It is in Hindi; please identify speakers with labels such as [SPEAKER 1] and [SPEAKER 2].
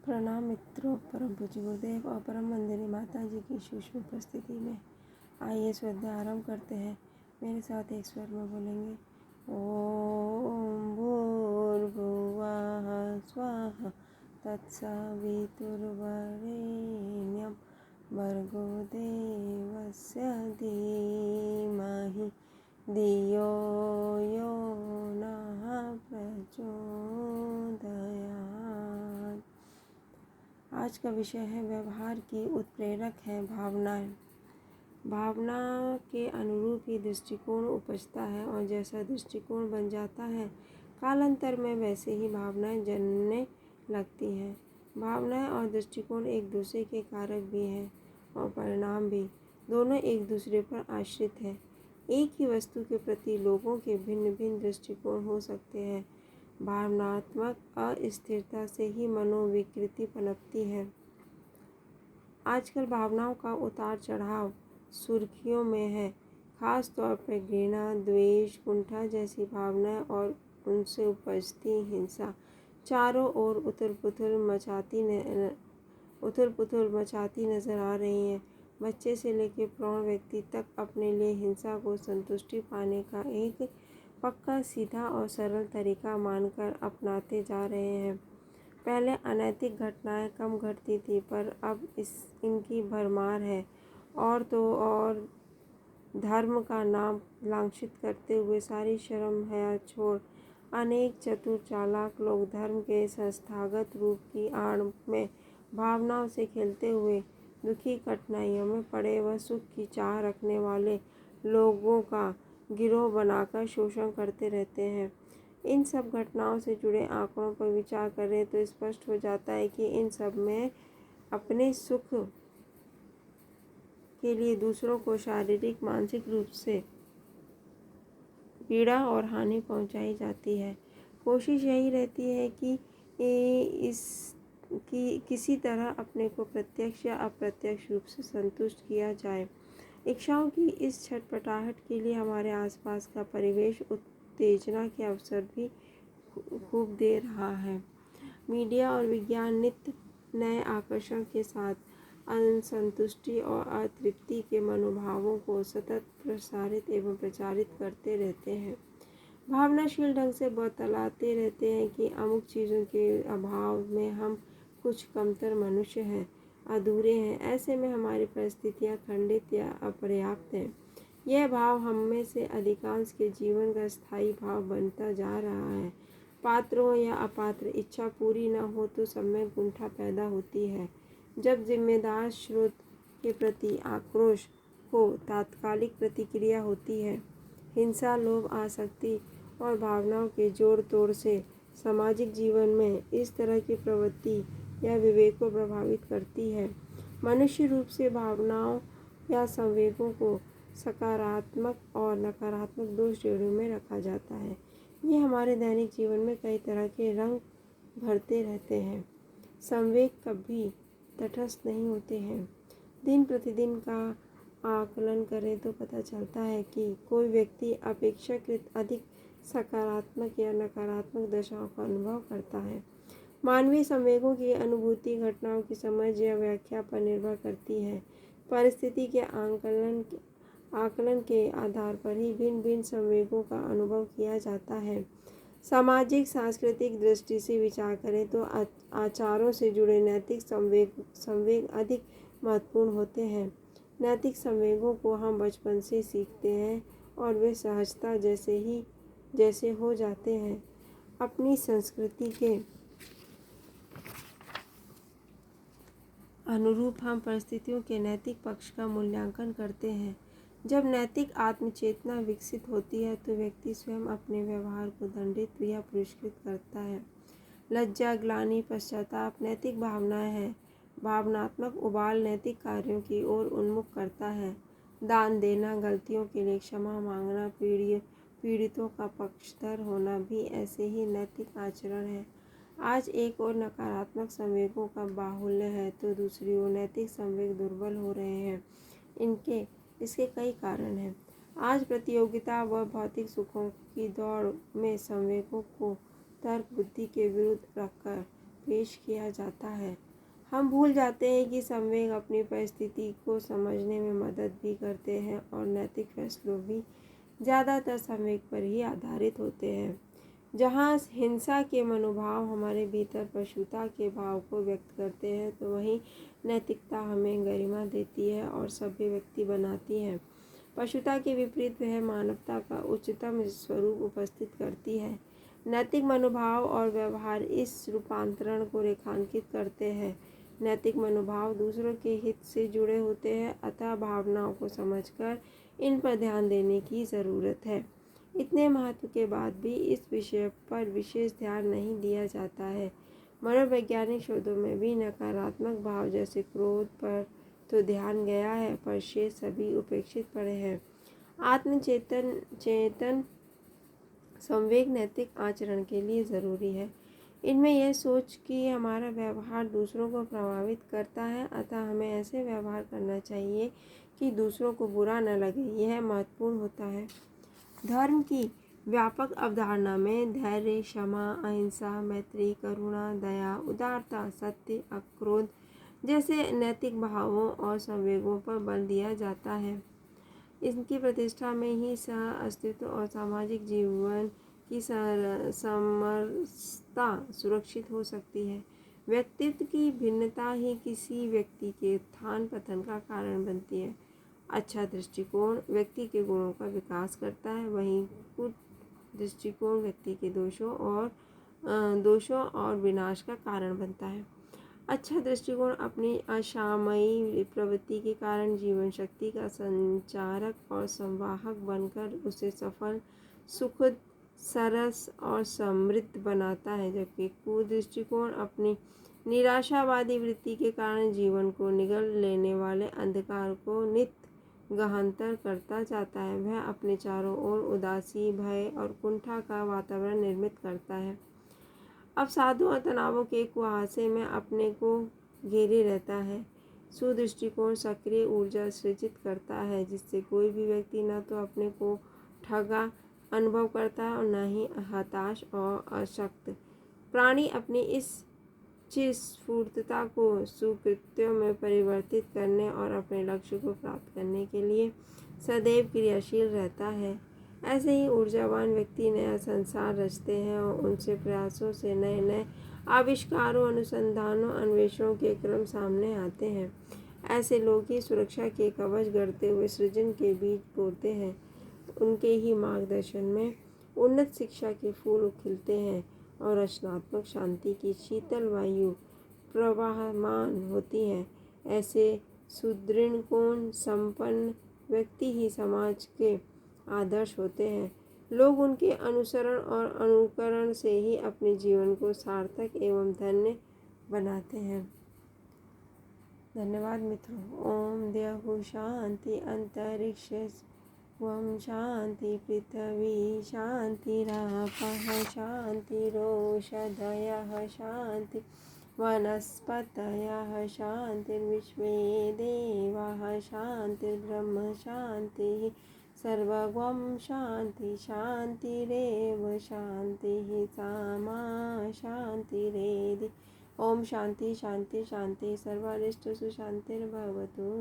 [SPEAKER 1] प्रणाम मित्रों, परम पूज्य गुरुदेव और परम वंदनीय माता जी की सूक्ष्म उपस्थिति में आइए स्वाध्याय आरंभ करते हैं। मेरे साथ एक स्वर में बोलेंगे ओम भूर्भुवः स्वः तत्सवितुर्वरेण्यं भर्गो देवस्य धीमहि धियो यो नः प्रचोदयात्। आज का विषय है व्यवहार की उत्प्रेरक है भावनाएं। भावना के अनुरूप ही दृष्टिकोण उपजता है और जैसा दृष्टिकोण बन जाता है कालांतर में वैसे ही भावनाएं जन्मने लगती हैं। भावनाएं और दृष्टिकोण एक दूसरे के कारक भी हैं और परिणाम भी, दोनों एक दूसरे पर आश्रित हैं। एक ही वस्तु के प्रति लोगों के भिन्न भिन्न दृष्टिकोण हो सकते हैं। भावनात्मक अस्थिरता से ही मनोविकृति पनपती है। आजकल भावनाओं का उतार चढ़ाव सुर्खियों में है। खास तौर पर घृणा, द्वेष, कुंठा जैसी भावनाएं और उनसे उपजती हिंसा चारों ओर उथल पुथल मचाती नजर आ रही हैं। बच्चे से लेकर प्रौढ़ व्यक्ति तक अपने लिए हिंसा को संतुष्टि पाने का एक पक्का, सीधा और सरल तरीका मानकर अपनाते जा रहे हैं। पहले अनैतिक घटनाएं कम घटती थी, पर अब इनकी भरमार है। और तो और धर्म का नाम लांछित करते हुए सारी शर्म हया छोड़ अनेक चतुर चालाक लोग धर्म के संस्थागत रूप की आड़ में भावनाओं से खेलते हुए दुखी, कठिनाइयों में पड़े व सुख की चाह रखने वाले लोगों का गिरोह बनाकर शोषण करते रहते हैं। इन सब घटनाओं से जुड़े आंकड़ों पर विचार करें तो स्पष्ट हो जाता है कि इन सब में अपने सुख के लिए दूसरों को शारीरिक मानसिक रूप से पीड़ा और हानि पहुंचाई जाती है। कोशिश यही रहती है कि किसी तरह अपने को प्रत्यक्ष या अप्रत्यक्ष रूप से संतुष्ट किया जाए। इच्छाओं की इस छटपटाहट के लिए हमारे आसपास का परिवेश उत्तेजना के अवसर भी खूब दे रहा है। मीडिया और विज्ञान नित्य नए आकर्षण के साथ असंतुष्टि और अतृप्ति के मनोभावों को सतत प्रसारित एवं प्रचारित करते रहते हैं। भावनाशील ढंग से बतलाते रहते हैं कि अमुक चीज़ों के अभाव में हम कुछ कमतर मनुष्य हैं, अधूरे हैं। ऐसे में हमारी परिस्थितियाँ खंडित या अपर्याप्त हैं। यह भाव हम में से अधिकांश के जीवन का स्थायी भाव बनता जा रहा है। पात्र हो या अपात्र, इच्छा पूरी न हो तो सब में कुंठा पैदा होती है। जब जिम्मेदार स्रोत के प्रति आक्रोश को तात्कालिक प्रतिक्रिया होती है, हिंसा, लोभ, आसक्ति और भावनाओं के जोड़ तोड़ से सामाजिक जीवन में इस तरह की प्रवृत्ति या विवेक को प्रभावित करती है। मनुष्य रूप से भावनाओं या संवेगों को सकारात्मक और नकारात्मक दो श्रेणियों में रखा जाता है। ये हमारे दैनिक जीवन में कई तरह के रंग भरते रहते हैं। संवेग कभी तटस्थ नहीं होते हैं। दिन प्रतिदिन का आकलन करें तो पता चलता है कि कोई व्यक्ति अपेक्षाकृत अधिक सकारात्मक या नकारात्मक दशाओं का अनुभव करता है। मानवीय संवेगों की अनुभूति घटनाओं की समझ या व्याख्या पर निर्भर करती है। परिस्थिति के आकलन के आधार पर ही भिन्न भिन्न संवेगों का अनुभव किया जाता है। सामाजिक सांस्कृतिक दृष्टि से विचार करें तो आचारों से जुड़े नैतिक संवेग अधिक महत्वपूर्ण होते हैं। नैतिक संवेगों को हम बचपन से सीखते हैं और वे सहजता जैसे हो जाते हैं। अपनी संस्कृति के अनुरूप हम परिस्थितियों के नैतिक पक्ष का मूल्यांकन करते हैं। जब नैतिक आत्मचेतना विकसित होती है तो व्यक्ति स्वयं अपने व्यवहार को दंडित या पुरस्कृत करता है। लज्जा, ग्लानि, पश्चाताप नैतिक भावनाएं हैं। भावनात्मक उबाल नैतिक कार्यों की ओर उन्मुख करता है। दान देना, गलतियों के लिए क्षमा मांगना, पीड़ितों का पक्षधर होना भी ऐसे ही नैतिक आचरण है। आज एक ओर नकारात्मक संवेगों का बाहुल्य है तो दूसरी ओर नैतिक संवेग दुर्बल हो रहे हैं। इसके कई कारण हैं। आज प्रतियोगिता व भौतिक सुखों की दौड़ में संवेगों को तर्क बुद्धि के विरुद्ध रखकर पेश किया जाता है। हम भूल जाते हैं कि संवेग अपनी परिस्थिति को समझने में मदद भी करते हैं और नैतिक फैसलों भी ज़्यादातर संवेग पर ही आधारित होते हैं। जहाँ हिंसा के मनोभाव हमारे भीतर पशुता के भाव को व्यक्त करते हैं, तो वहीं नैतिकता हमें गरिमा देती है और सभ्य व्यक्ति बनाती है। पशुता के विपरीत वह मानवता का उच्चतम स्वरूप उपस्थित करती है। नैतिक मनोभाव और व्यवहार इस रूपांतरण को रेखांकित करते हैं। नैतिक मनोभाव दूसरों के हित से जुड़े होते हैं, अतः भावनाओं को समझकर इन पर ध्यान देने की ज़रूरत है। इतने महत्व के बाद भी इस विषय पर विशेष ध्यान नहीं दिया जाता है। मनोवैज्ञानिक शोधों में भी नकारात्मक भाव जैसे क्रोध पर तो ध्यान गया है, पर शेष सभी उपेक्षित पड़े हैं। चेतन संवेग नैतिक आचरण के लिए ज़रूरी है। इनमें यह सोच कि हमारा व्यवहार दूसरों को प्रभावित करता है, अतः हमें ऐसे व्यवहार करना चाहिए कि दूसरों को बुरा न लगे, यह महत्वपूर्ण होता है। धर्म की व्यापक अवधारणा में धैर्य, क्षमा, अहिंसा, मैत्री, करुणा, दया, उदारता, सत्य, अक्रोध जैसे नैतिक भावों और संवेगों पर बल दिया जाता है। इनकी प्रतिष्ठा में ही सह अस्तित्व और सामाजिक जीवन की समरसता सुरक्षित हो सकती है। व्यक्तित्व की भिन्नता ही किसी व्यक्ति के उत्थान पतन का कारण बनती है। अच्छा दृष्टिकोण व्यक्ति के गुणों का विकास करता है, वहीं कुछ दृष्टिकोण व्यक्ति के दोषों और विनाश का कारण बनता है। अच्छा दृष्टिकोण अपनी असामयिक प्रवृत्ति के कारण जीवन शक्ति का संचारक और संवाहक बनकर उसे सफल, सुखद, सरस और समृद्ध बनाता है, जबकि कुदृष्टिकोण अपनी निराशावादी वृत्ति के कारण जीवन को निगल लेने वाले अंधकार को नित गहनतर करता जाता है। वह अपने चारों ओर उदासी, भय और कुंठा का वातावरण निर्मित करता है। अब साधु और तनावों के कुहासे में अपने को घेरे रहता है। सुदृष्टिकोण सक्रिय ऊर्जा सृजित करता है, जिससे कोई भी व्यक्ति न तो अपने को ठगा अनुभव करता है और न ही हताश और अशक्त। प्राणी अपनी इस चिरस्फूर्तता को सुकृत्यों में परिवर्तित करने और अपने लक्ष्य को प्राप्त करने के लिए सदैव क्रियाशील रहता है। ऐसे ही ऊर्जावान व्यक्ति नया संसार रचते हैं और उनसे प्रयासों से नए नए आविष्कारों, अनुसंधानों, अन्वेषणों के क्रम सामने आते हैं। ऐसे लोग ही सुरक्षा के कवच गढ़ते हुए सृजन के बीज बोते हैं। उनके ही मार्गदर्शन में उन्नत शिक्षा के फूल खिलते हैं और रचनात्मक शांति की शीतल वायु प्रवाहमान होती है। ऐसे सुदृढ़ कोण संपन्न व्यक्ति ही समाज के आदर्श होते हैं। लोग उनके अनुसरण और अनुकरण से ही अपने जीवन को सार्थक एवं धन्य बनाते हैं। धन्यवाद मित्रों। ओम द्यौः शांति अंतरिक्ष वं शांति पृथ्वी शांतिरापः शांतिरोषधयः शांति वनस्पतयः शांतिर्विश्वे देवाः शांतिर्ब्रह्म शांतिः सर्वं शांति शांतिरेव शांतिः सामा शांतिरेधि। ओम शांति शांति शांति सर्वारिष्टसु शांतिर्भवतु।